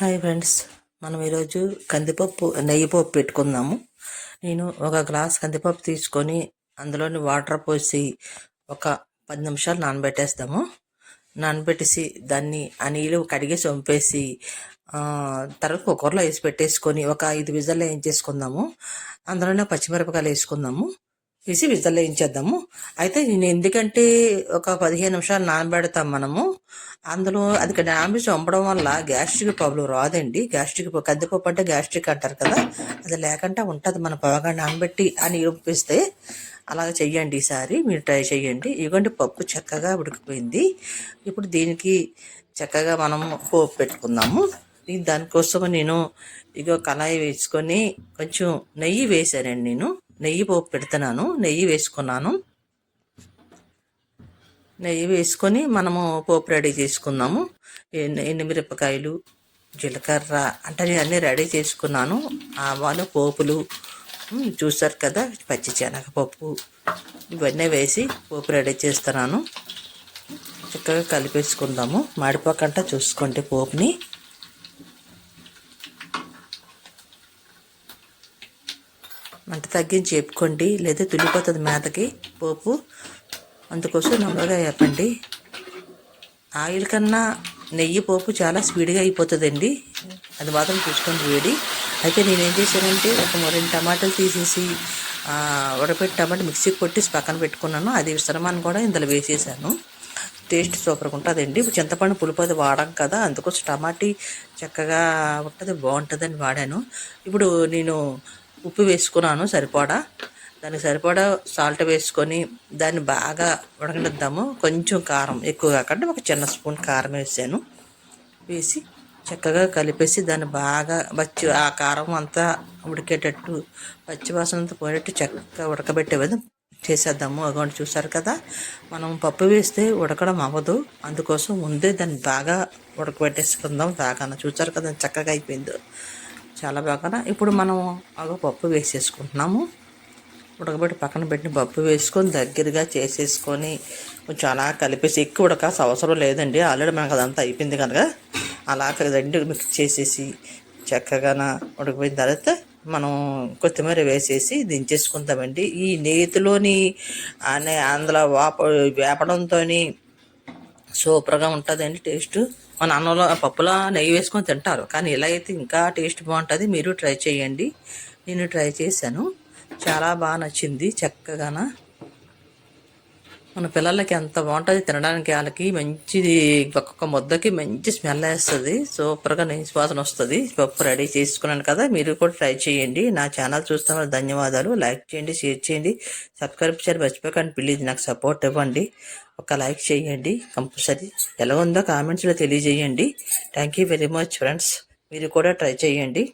Hi friends, మనం ఈరోజు కందిపప్పు నెయ్యి పప్పు పెట్టుకుందాము. నేను ఒక గ్లాస్ కందిపప్పు తీసుకొని అందులోని వాటర్ పోసి ఒక 10 నిమిషాలు నానబెట్టేస్తాము. నానబెట్టేసి దాన్ని ఆ నీళ్ళు కడిగేసి వంపేసి తర్వాత కుక్కర్లో వేసి పెట్టేసుకొని ఒక 5 విజిల్లు వేయించేసుకుందాము. అందులోనే పచ్చిమిరపకాయలు వేసుకుందాము, వేసి విజిల్లు వేయించేద్దాము. అయితే నేను ఎందుకంటే ఒక 15 నిమిషాలు నానబెడతాం మనము. అందులో అది నానబెట్టి వంపడం వల్ల గ్యాస్ట్రిక్ ప్రాబ్లం రాదండి. గ్యాస్ట్రిక్ కందిపప్పు అంటే గ్యాస్ట్రిక్ అంటారు కదా, అది లేకుండా ఉంటుంది. మన బాగా నానబెట్టి అని వంపిస్తే అలాగ చెయ్యండి. ఈసారి మీరు ట్రై చేయండి. ఇదిగోండి పప్పు చక్కగా ఉడికిపోయింది. ఇప్పుడు దీనికి చక్కగా మనం పోపు పెట్టుకుందాము. దానికోసం నేను ఇగో కళాయి వేసుకొని కొంచెం నెయ్యి వేసానండి. నేను నెయ్యి పోపు పెడుతున్నాను. నెయ్యి వేసుకున్నాను. నెయ్యి వేసుకొని మనము పోపు రెడీ చేసుకుందాము. ఎండుమిరపకాయలు, జీలకర్ర అంటే నేను అన్నీ రెడీ చేసుకున్నాను. ఆవాలు, పోపులు చూసారు కదా, పచ్చిశనగపప్పు ఇవన్నీ వేసి పోపు రెడీ చేస్తున్నాను. చక్కగా కలిపేసుకుందాము. మాడిపోకుండా చూసుకోండి పోపుని. మంట తగ్గించి వేపుకోండి, లేదా తుల్లిపోతుంది మీదకి పోపు. అందుకోసం నెమ్మదిగా వేపండి. ఆయిల్ కన్నా నెయ్యి పోపు చాలా స్పీడ్గా అయిపోతుందండి, అది మాత్రం చూసుకోండి వేడి. అయితే నేనేం చేశానంటే ఒక 2 టమాటాలు తీసేసి ఉడకపెట్టి టమాటా మిక్సీకి కొట్టేసి పక్కన పెట్టుకున్నాను. అది విసరమాన్ని కూడా ఇందులో వేసేసాను. టేస్ట్ సూపర్గా ఉంటుందండి. చింతపండు పులుపు వాడాం కదా, అందుకోసం టమాటీ చక్కగా ఉంటుంది, బాగుంటుందని వాడాను. ఇప్పుడు నేను ఉప్పు వేసుకున్నాను సరిపడా. దానికి సరిపడా సాల్ట్ వేసుకొని దాన్ని బాగా ఉడకనిద్దాము. కొంచెం కారం ఎక్కువ కాకుండా ఒక చిన్న స్పూన్ కారం వేసాను. వేసి చక్కగా కలిపేసి దాన్ని బాగా ఆ కారం అంతా ఉడికేటట్టు, పచ్చివాసన అంతా పోయేటట్టు చక్కగా ఉడకబెట్టే విధంగా చేసేద్దాము. అగోండి చూసారు కదా, మనం పప్పు వేస్తే ఉడకడం అవ్వదు. అందుకోసం ముందే దాన్ని బాగా ఉడకబెట్టేసుకుందాం. బాగా చూసారు కదా చక్కగా అయిపోయింది, చాలా బాగా. ఇప్పుడు మనం పప్పు వేసేసుకుంటున్నాము. ఉడకబెట్టి పక్కన పెట్టిన పప్పు వేసుకొని దగ్గరగా చేసేసుకొని కొంచెం అలా కలిపేసి, ఎక్కువ ఉడకాల్సిన అవసరం లేదండి, ఆల్రెడీ మనకు అదంతా అయిపోయింది కనుక. అలా రెండు మిక్స్ చేసేసి చక్కగా ఉడకపోయిన తర్వాత మనం కొత్తిమీర వేసేసి దించేసుకుంటామండి. ఈ నేతిలోని అందులో వేపడంతో సూపర్గా ఉంటుందండి టేస్ట్. మన అన్నంలో పప్పులో నెయ్యి వేసుకొని తింటారు, కానీ ఇలా అయితే ఇంకా టేస్ట్ బాగుంటుంది. మీరు ట్రై చేయండి. నేను ట్రై చేశాను, చాలా బాగా నచ్చింది. చక్కగాన మన పిల్లలకి ఎంత బాగుంటుంది తినడానికి. వాళ్ళకి మంచిది, ఒక్కొక్క ముద్దకి మంచి స్మెల్ వేస్తుంది, సూపర్గా నెయ్యి వాసన వస్తుంది. పప్పు రెడీ చేసుకున్నాను కదా, మీరు కూడా ట్రై చేయండి. నా ఛానల్ చూస్తామని ధన్యవాదాలు. లైక్ చేయండి, షేర్ చేయండి, సబ్స్క్రైబ్ చేయండి మర్చిపోకండి. ప్లీజ్ నాకు సపోర్ట్ ఇవ్వండి. ఒక లైక్ చేయండి కంపల్సరీ. ఎలా ఉందో కామెంట్స్లో తెలియజేయండి. Thank you very much friends. మీరు కూడా ట్రై చేయండి.